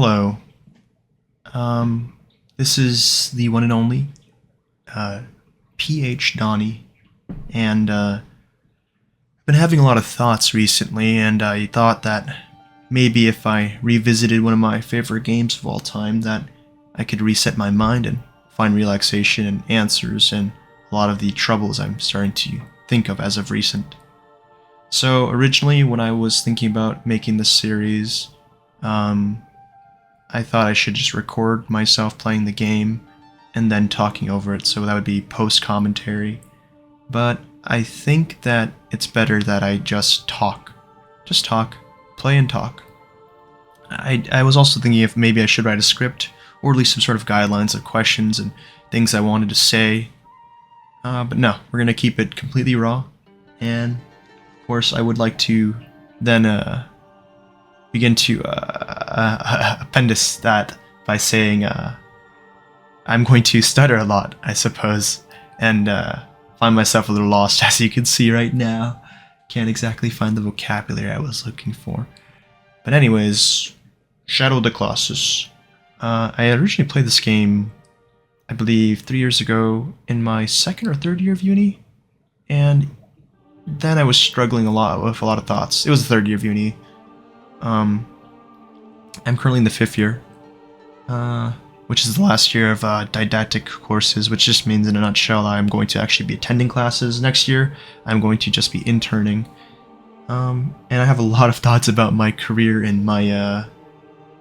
Hello. This is the one and only uh, PH Donnie, and I've been having a lot of thoughts recently, and I thought that maybe if I revisited one of my favorite games of all time, that I could reset my mind and find relaxation and answers in a lot of the troubles I'm starting to think of as of recent. So originally, when I was thinking about making this series, um, I thought I should just record myself playing the game and then talking over it, so that would be post-commentary. But I think that it's better that I just talk. Just talk. Play and talk. I was also thinking if maybe I should write a script, or at least some sort of guidelines of questions and things I wanted to say. But no, we're going to keep it completely raw. And, of course, I would like to then begin to appendice that by saying I'm going to stutter a lot, I suppose, and find myself a little lost, as you can see right now. Can't exactly find the vocabulary I was looking for. But anyways, Shadow of the Colossus. I originally played this game, I believe, 3 years ago in my second or third year of uni, and then I was struggling a lot with a lot of thoughts. It was the third year of uni. I'm currently in the fifth year, which is the last year of didactic courses, which just means in a nutshell I'm going to actually be attending classes next year. I'm going to just be interning. And I have a lot of thoughts about my career and my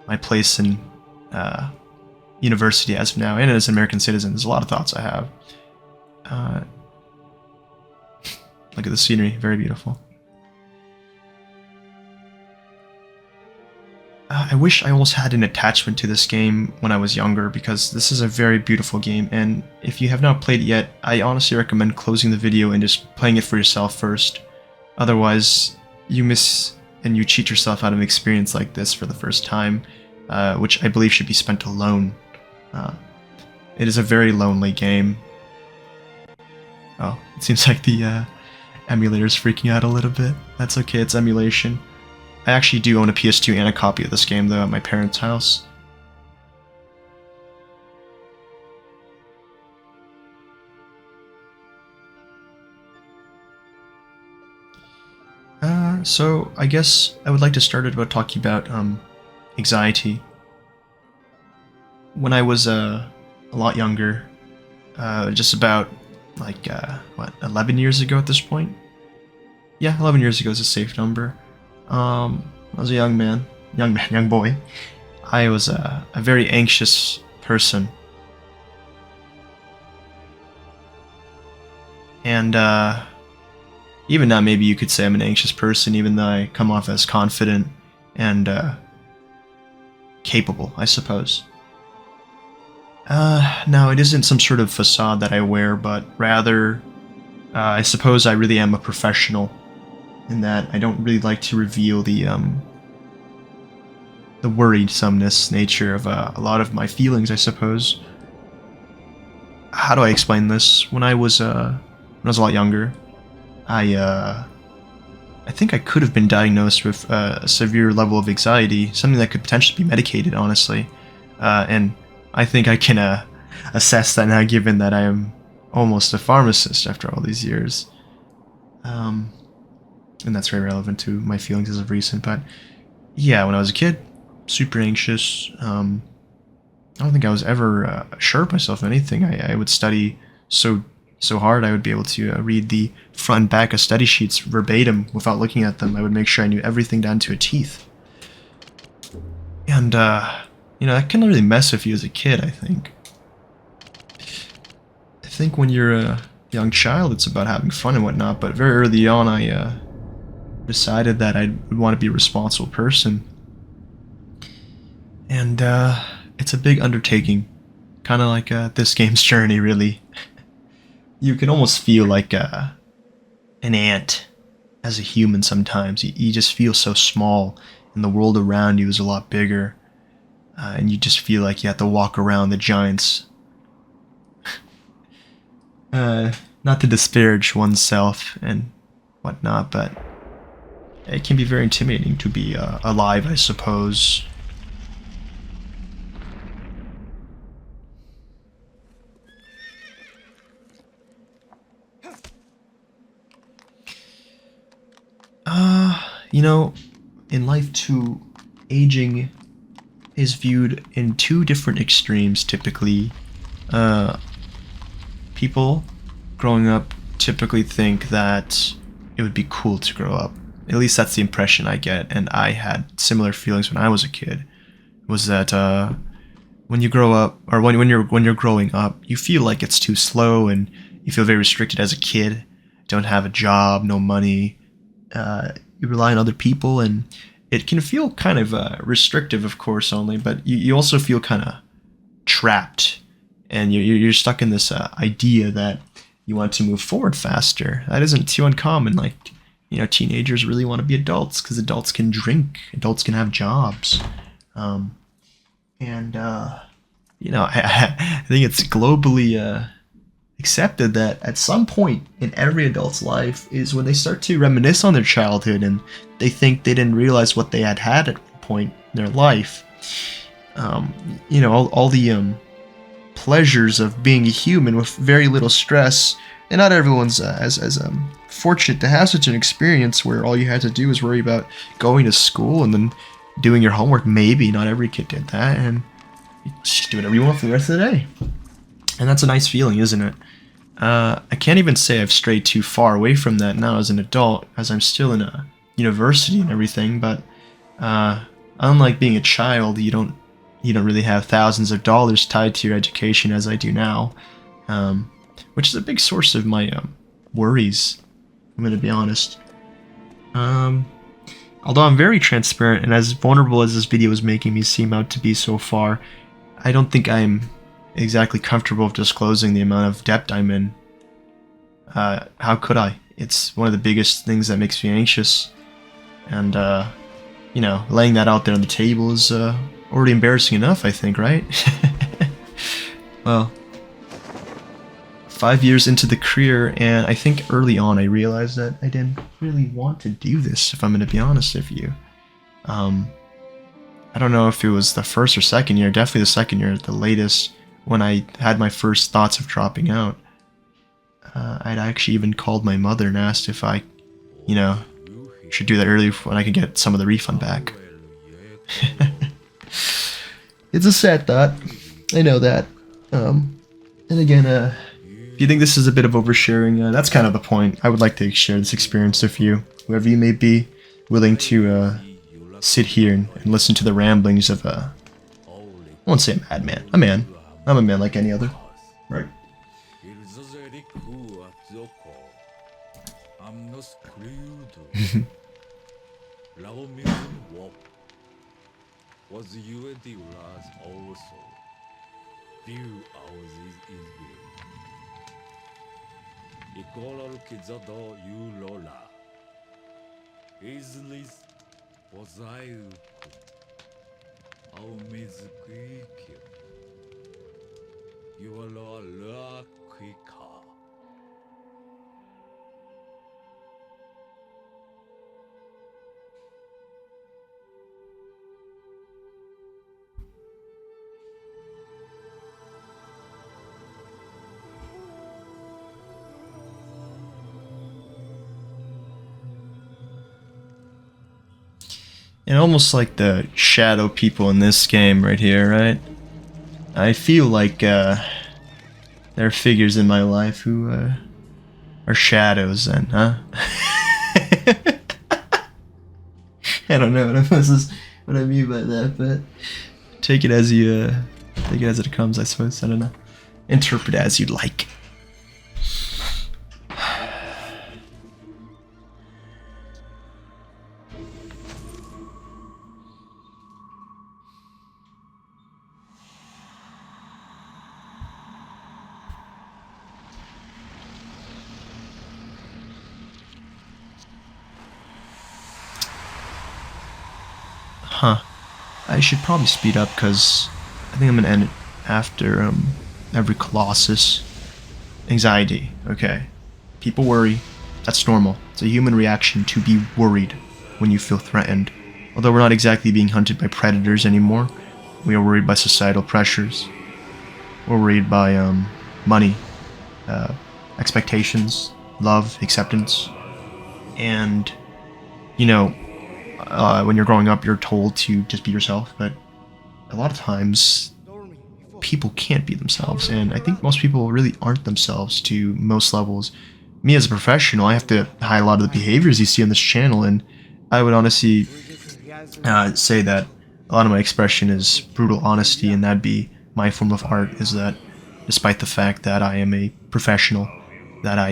my place in university as of now, and as an American citizen. There's a lot of thoughts I have. Look at the scenery, very beautiful. I wish I almost had an attachment to this game when I was younger, because this is a very beautiful game, and if you have not played it yet, I honestly recommend closing the video and just playing it for yourself first. Otherwise, you miss and you cheat yourself out of an experience like this for the first time, which I believe should be spent alone. It is a very lonely game. Oh, it seems like the emulator's freaking out a little bit. That's okay, it's emulation. I actually do own a PS2 and a copy of this game, though, at my parents' house. So I guess I would like to start it about talking about anxiety. When I was a lot younger, just about like what, 11 years ago at this point? Yeah, 11 years ago is a safe number. I was a young boy. I was a very anxious person. And even now, maybe you could say I'm an anxious person, even though I come off as confident and capable, I suppose. No, it isn't some sort of facade that I wear, but rather, I suppose I really am a professional, in that I don't really like to reveal the worriedsomeness nature of a lot of my feelings, I suppose. How do I explain this? When I was a lot younger, I think I could have been diagnosed with a severe level of anxiety, something that could potentially be medicated, honestly. And I think I can assess that now, given that I am almost a pharmacist after all these years. And that's very relevant to my feelings as of recent, but yeah, when I was a kid, super anxious. I don't think I was ever sure of myself in anything. I would study so hard I would be able to read the front and back of study sheets verbatim without looking at them. I would make sure I knew everything down to a teeth. And, that can really mess with you as a kid, I think. I think when you're a young child, it's about having fun and whatnot, but very early on, I decided that I would want to be a responsible person. And it's a big undertaking, kind of like this game's journey, really. You can almost feel like an ant as a human sometimes. You just feel so small, and the world around you is a lot bigger. And you just feel like you have to walk around the giants. Not to disparage oneself and whatnot, but it can be very intimidating to be alive, I suppose. you know, in life too, aging is viewed in two different extremes typically. Uh, People growing up typically think that it would be cool to grow up. At least that's the impression I get, and I had similar feelings when I was a kid. Was that when you grow up, or when you're growing up, you feel like it's too slow, and you feel very restricted as a kid. Don't have a job, no money. You rely on other people, and it can feel kind of restrictive, of course, only. But you also feel kind of trapped, and you're stuck in this idea that you want to move forward faster. That isn't too uncommon. Like, teenagers really want to be adults because adults can drink, adults can have jobs, and I think it's globally accepted that at some point in every adult's life is when they start to reminisce on their childhood and they think they didn't realize what they had at one point in their life. All the pleasures of being a human with very little stress, and not everyone's as fortunate to have such an experience where all you had to do was worry about going to school and then doing your homework. Maybe not every kid did that, and you just do whatever you want for the rest of the day. And that's a nice feeling, isn't it? I can't even say I've strayed too far away from that now as an adult, as I'm still in a university and everything, but unlike being a child, you don't really have thousands of dollars tied to your education as I do now, which is a big source of my worries, I'm going to be honest. Although I'm very transparent, and as vulnerable as this video is making me seem out to be so far, I don't think I'm exactly comfortable with disclosing the amount of debt I'm in. How could I? It's one of the biggest things that makes me anxious, and laying that out there on the table is already embarrassing enough, I think, right? Well, 5 years into the career, and I think early on I realized that I didn't really want to do this, if I'm going to be honest with you. I don't know if it was the first or second year, definitely the second year, the latest, when I had my first thoughts of dropping out. I'd actually even called my mother and asked if I, should do that early when I could get some of the refund back. It's a sad thought. I know that. And again, if you think this is a bit of oversharing, that's kind of the point. I would like to share this experience with you, whoever you may be, willing to sit here and listen to the ramblings of I won't say a madman. A man. I'm a man like any other. Right. And almost like the shadow people in this game right here, right? I feel like there are figures in my life who are shadows then, huh? I don't know if this is what I mean by that, but take it as it comes, I suppose. I don't know. Interpret it as you'd like. Huh. I should probably speed up because I think I'm gonna end it after every Colossus. Anxiety. Okay. People worry. That's normal. It's a human reaction to be worried when you feel threatened. Although we're not exactly being hunted by predators anymore, we are worried by societal pressures. We're worried by money, expectations, love, acceptance, and when you're growing up, you're told to just be yourself, but a lot of times people can't be themselves, and I think most people really aren't themselves to most levels. Me as a professional, I have to hide a lot of the behaviors you see on this channel, and I would honestly say that a lot of my expression is brutal honesty, and that'd be my form of art, is that despite the fact that I am a professional, that I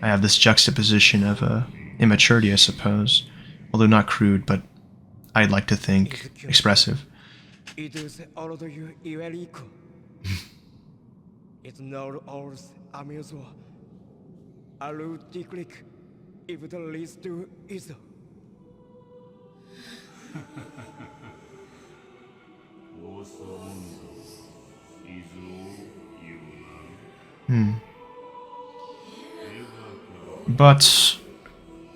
have this juxtaposition of immaturity, I suppose, although not crude, but I'd like to think expressive. It's not always amusing. I will click if the least to is. But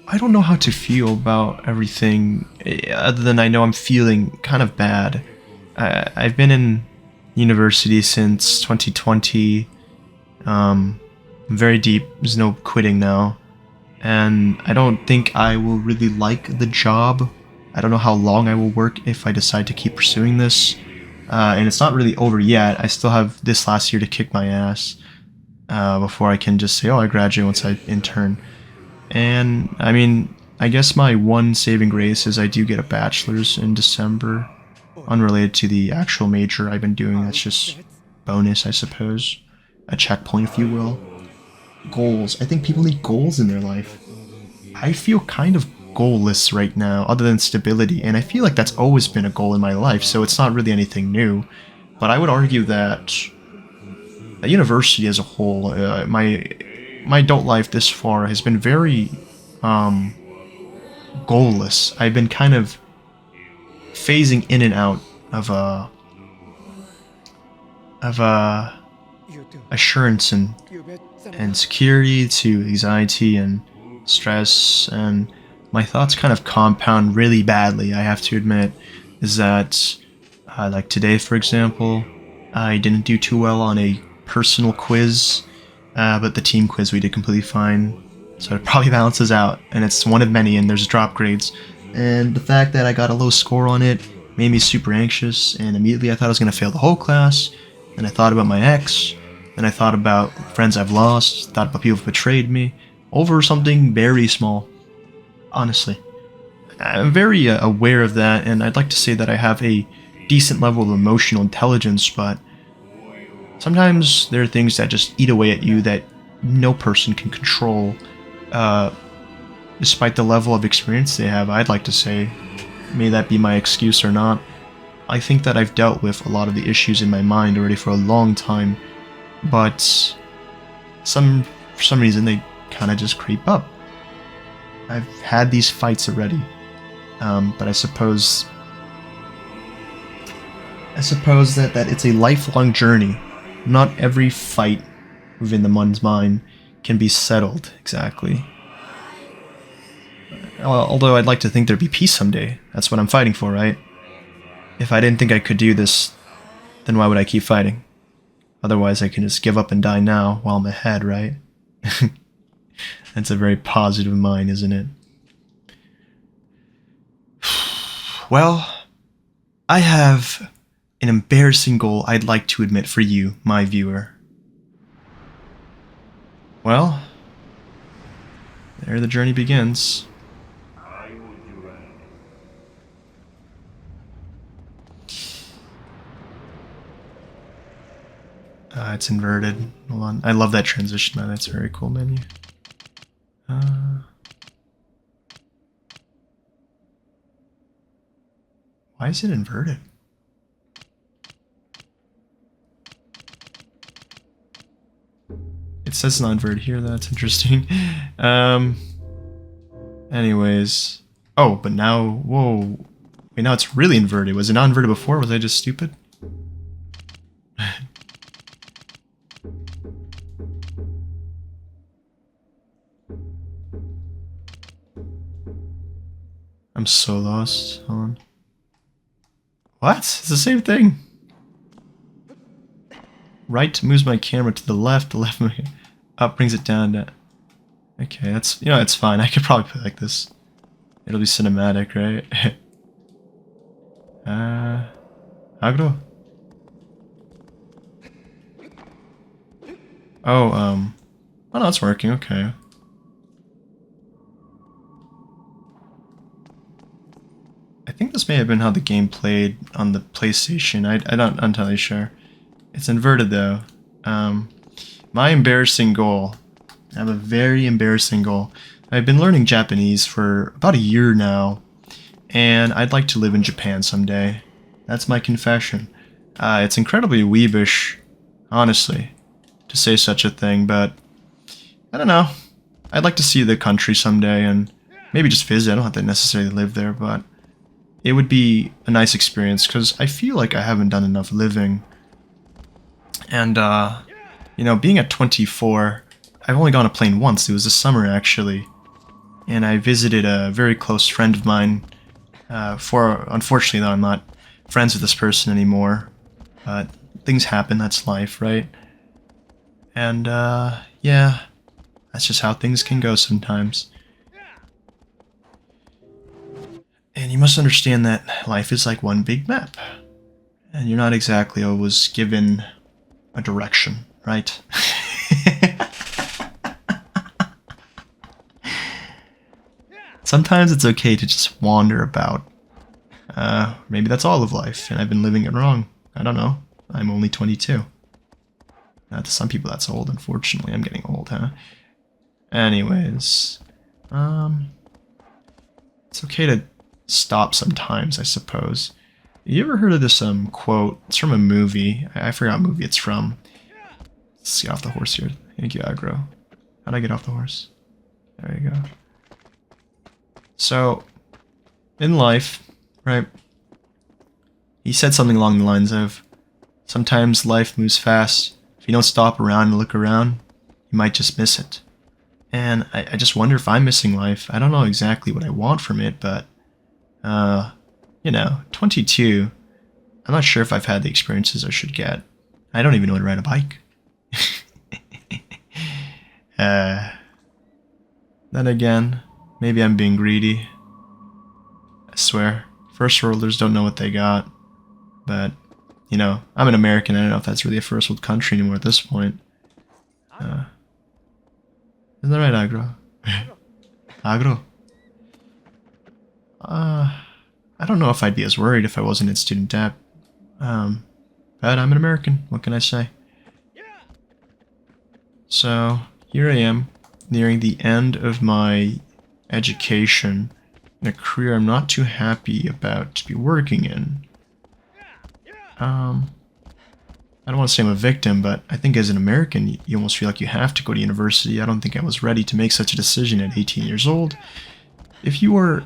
I don't know how to feel about everything, other than I know I'm feeling kind of bad. I've been in university since 2020. I'm very deep. There's no quitting now. And I don't think I will really like the job. I don't know how long I will work if I decide to keep pursuing this. And it's not really over yet. I still have this last year to kick my ass before I can just say, oh, I graduate once I intern. And, I mean, I guess my one saving grace is I do get a bachelor's in December, unrelated to the actual major I've been doing. That's just bonus, I suppose. A checkpoint, if you will. Goals. I think people need goals in their life. I feel kind of goalless right now, other than stability, and I feel like that's always been a goal in my life, so it's not really anything new. But I would argue that the university as a whole, my adult life this far has been very goalless. I've been kind of phasing in and out of assurance and security to anxiety and stress, and my thoughts kind of compound really badly, I have to admit. Is that like today, for example, I didn't do too well on a personal quiz, but the team quiz we did completely fine, so it probably balances out, and it's one of many, and there's drop grades. And the fact that I got a low score on it made me super anxious, and immediately I thought I was going to fail the whole class, and I thought about my ex, and I thought about friends I've lost, thought about people who betrayed me, over something very small, honestly. I'm very aware of that, and I'd like to say that I have a decent level of emotional intelligence, but sometimes there are things that just eat away at you that no person can control, despite the level of experience they have, I'd like to say. May that be my excuse or not. I think that I've dealt with a lot of the issues in my mind already for a long time, but for some reason they kind of just creep up. I've had these fights already, but I suppose that it's a lifelong journey. Not every fight within the one's mind can be settled exactly. Although I'd like to think there'd be peace someday. That's what I'm fighting for, right? If I didn't think I could do this, then why would I keep fighting? Otherwise I can just give up and die now while I'm ahead, right? That's a very positive mind, isn't it? Well, I have an embarrassing goal I'd like to admit for you, my viewer. Well, there the journey begins. It's inverted. Hold on. I love that transition, man. That's a very cool menu. Why is it inverted? It says not inverted here. That's interesting. Anyways. Oh, but now... Whoa. Wait, now it's really inverted. Was it not inverted before? Was I just stupid? I'm so lost. Hold on. What? It's the same thing. Right moves my camera to the left up brings it down to... Okay, that's... You know, it's fine. I could probably play like this. It'll be cinematic, right? Agro? Oh, oh no, it's working, okay. I think this may have been how the game played on the PlayStation. I'm not entirely sure. It's inverted though. My embarrassing goal. I have a very embarrassing goal. I've been learning Japanese for about a year now, and I'd like to live in Japan someday. That's my confession. It's incredibly weebish, honestly, to say such a thing, but I don't know. I'd like to see the country someday and maybe just visit. I don't have to necessarily live there, but it would be a nice experience because I feel like I haven't done enough living. And, you know, being at 24, I've only gone a plane once. It was this summer, actually. And I visited a very close friend of mine. Unfortunately, though, I'm not friends with this person anymore. But things happen, that's life, right? And, yeah, that's just how things can go sometimes. And you must understand that life is like one big map. And you're not exactly always given a direction, right? Sometimes it's okay to just wander about. Maybe that's all of life, and I've been living it wrong. I don't know. I'm only 22. To some people that's old, unfortunately. I'm getting old, huh? Anyways, it's okay to stop sometimes, I suppose. You ever heard of this quote? It's from a movie. I forgot what movie it's from. Let's get off the horse here. Thank you, aggro. How'd I get off the horse? There you go. So, in life, right? He said something along the lines of, sometimes life moves fast. If you don't stop around and look around, you might just miss it. And I just wonder if I'm missing life. I don't know exactly what I want from it, but, you know, 22, I'm not sure if I've had the experiences I should get. I don't even know how to ride a bike. Then again, maybe I'm being greedy. I swear, first worlders don't know what they got. But, you know, I'm an American. I don't know if that's really a first world country anymore at this point. Isn't that right, Agro? Agro? I don't know if I'd be as worried if I wasn't in student debt. But I'm an American. What can I say? So, here I am, nearing the end of my education in a career I'm not too happy about to be working in. I don't want to say I'm a victim, but I think as an American, you almost feel like you have to go to university. I don't think I was ready to make such a decision at 18 years old. If you are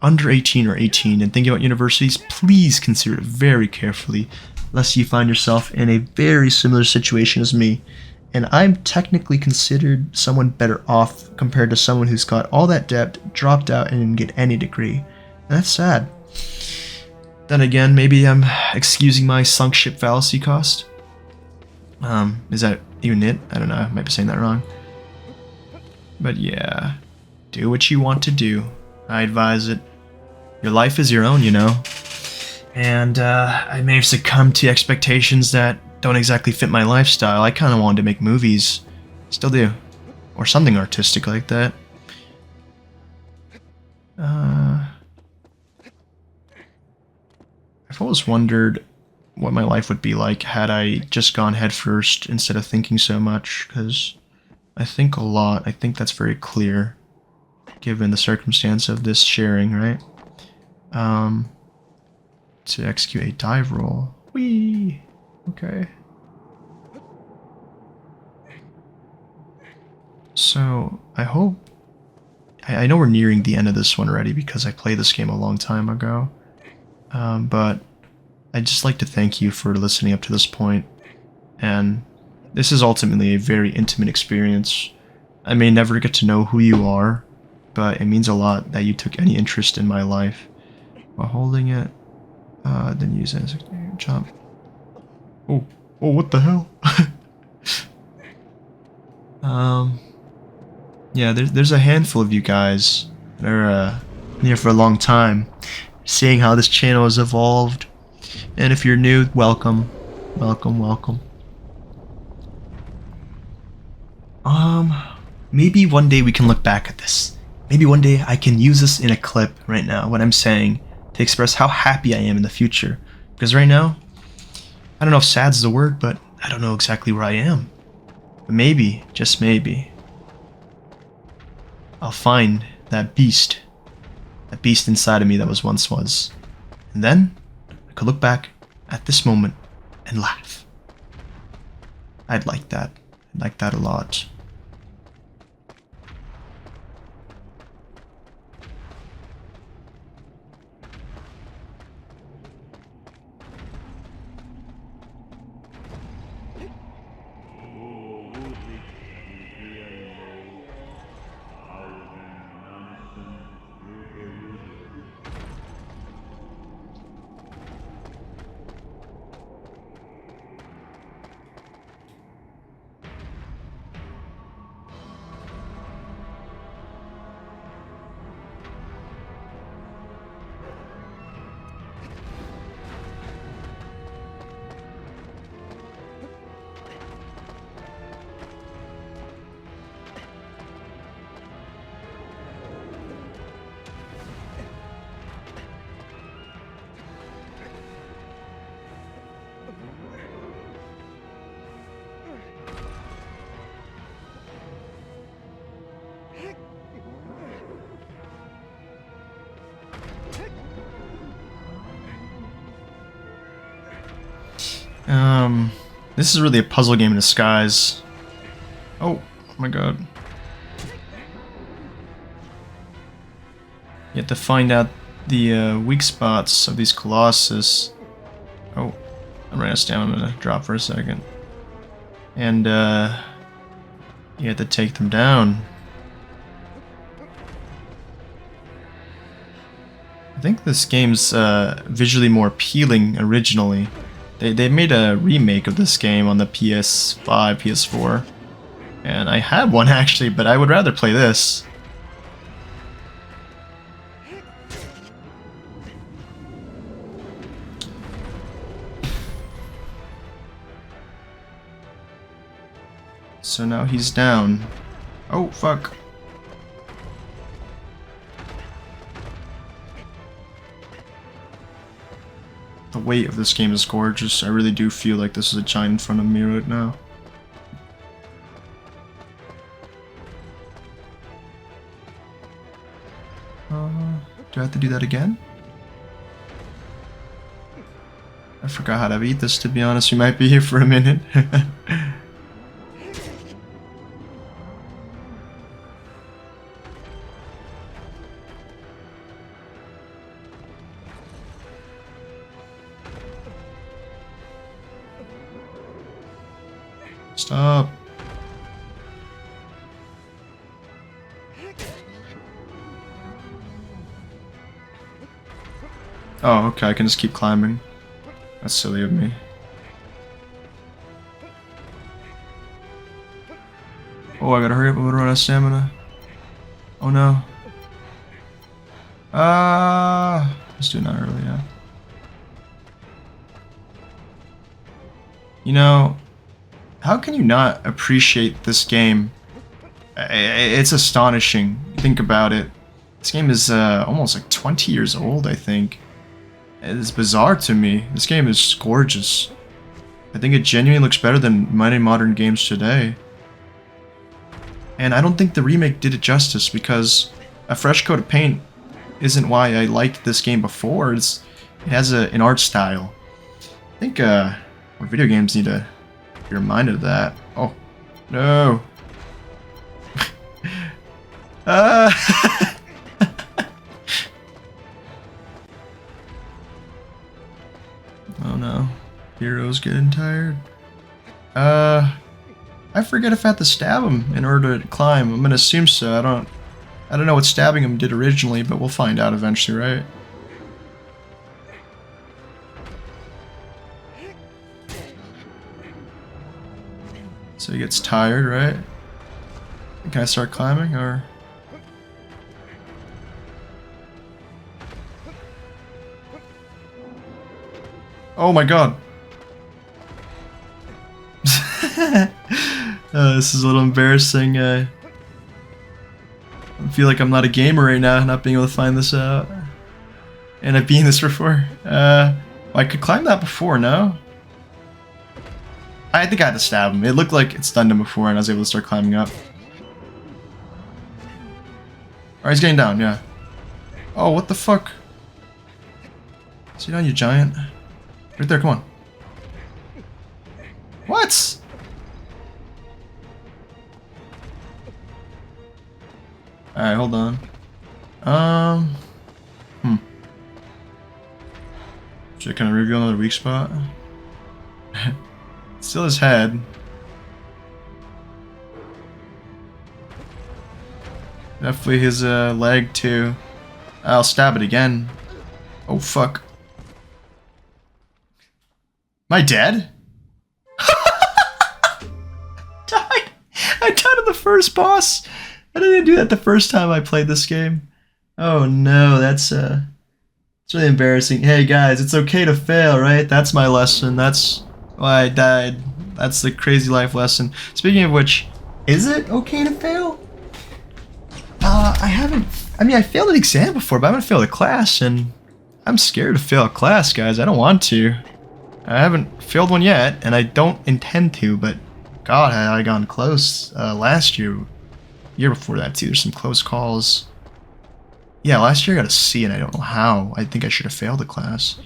under 18 or 18 and thinking about universities, please consider it very carefully, lest you find yourself in a very similar situation as me. And I'm technically considered someone better off compared to someone who's got all that debt, dropped out, and didn't get any degree. And that's sad. Then again, maybe I'm excusing my sunk ship fallacy cost. Is that even it? I don't know, I might be saying that wrong. But yeah, do what you want to do. I advise it. Your life is your own, you know. And I may have succumbed to expectations that don't exactly fit my lifestyle. I kind of wanted to make movies. Still do. Or something artistic like that. I've always wondered what my life would be like had I just gone headfirst instead of thinking so much, because I think a lot. I think that's very clear, given the circumstance of this sharing, right? To execute a dive roll. Whee! Okay. So, I hope... I know we're nearing the end of this one already because I played this game a long time ago. But I'd just like to thank you for listening up to this point. And this is ultimately a very intimate experience. I may never get to know who you are, but it means a lot that you took any interest in my life. While holding it, then use it as a jump. Oh, what the hell? Yeah, there's a handful of you guys that are been here for a long time, seeing how this channel has evolved. And if you're new, welcome. Welcome, welcome. Maybe one day we can look back at this. Maybe one day I can use this in a clip right now, what I'm saying, to express how happy I am in the future. Because right now, I don't know if sad's the word, but I don't know exactly where I am. But maybe, just maybe, I'll find that beast inside of me that once was. And then, I could look back at this moment and laugh. I'd like that. I'd like that a lot. This is really a puzzle game in disguise. Oh my god. You have to find out the weak spots of these colossus. Oh, I'm running out of stamina to drop for a second. And you have to take them down. I think this game's visually more appealing originally. They made a remake of this game on the PS5, PS4. And I had one actually, but I would rather play this. So now he's down. Oh, fuck. The weight of this game is gorgeous. I really do feel like this is a giant in front of me right now. Do I have to do that again? I forgot how to beat this, to be honest. We might be here for a minute. Stop. Oh, okay, I can just keep climbing. That's silly of me. Oh, I gotta hurry up, I'm gonna run out of stamina. Oh no. Let's do that early, yeah. You know, how can you not appreciate this game? It's astonishing. Think about it. This game is almost like 20 years old, I think. It's bizarre to me. This game is gorgeous. I think it genuinely looks better than many modern games today. And I don't think the remake did it justice, because a fresh coat of paint isn't why I liked this game before. It has an art style. I think more video games need to be reminded of that. Oh, no. Oh no. Hero's getting tired. I forget if I have to stab him in order to climb. I'm gonna assume so. I don't know what stabbing him did originally, but we'll find out eventually, right? So he gets tired, right? Can I start climbing, or? Oh my god. This is a little embarrassing. I feel like I'm not a gamer right now, not being able to find this out. And I've been this before. I could climb that before, no? I think I had to stab him. It looked like it stunned him before and I was able to start climbing up. Alright, he's getting down, yeah. Oh, what the fuck? Sit down, you giant. Right there, come on. What? Alright, hold on. Should I kind of reveal another weak spot? Still his head. Definitely his leg too. I'll stab it again. Oh fuck. Am I dead? Died. I died on the first boss. I didn't do that the first time I played this game. Oh no, that's it's really embarrassing. Hey guys, it's okay to fail, right? That's my lesson. That's why I died. That's the crazy life lesson. Speaking of which, is it okay to fail? I failed an exam before, but I haven't failed a class, and I'm scared to fail a class, guys. I don't want to. I haven't failed one yet, and I don't intend to, but God, had I gone close last year before that too. There's some close calls. Yeah, last year I got a C, and I don't know how. I think I should have failed the class,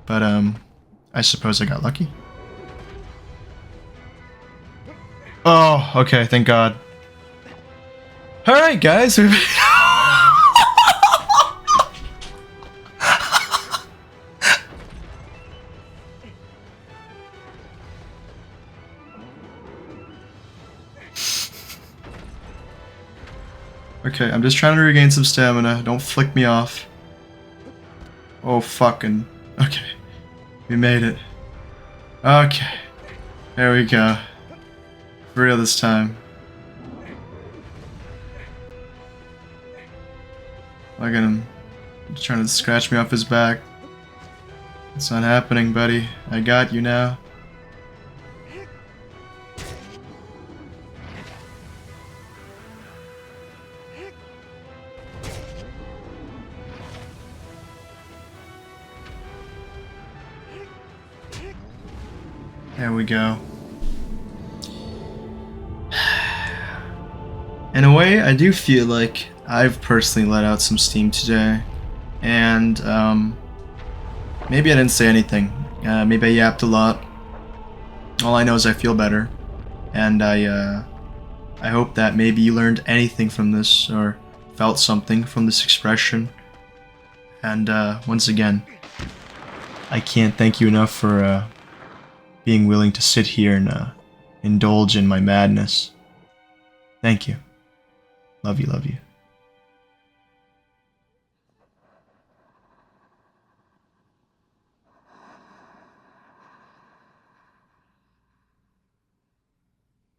but I suppose I got lucky. Oh, okay, thank God. All right, guys. Okay, I'm just trying to regain some stamina. Don't flick me off. Oh, fucking... Okay. We made it. Okay. There we go. For real this time. Look at him. He's trying to scratch me off his back. It's not happening, buddy. I got you now. There we go. In a way, I do feel like I've personally let out some steam today, and maybe I didn't say anything. Maybe I yapped a lot. All I know is I feel better, and I hope that maybe you learned anything from this or felt something from this expression. And once again, I can't thank you enough for being willing to sit here and indulge in my madness. Thank you. Love you, love you.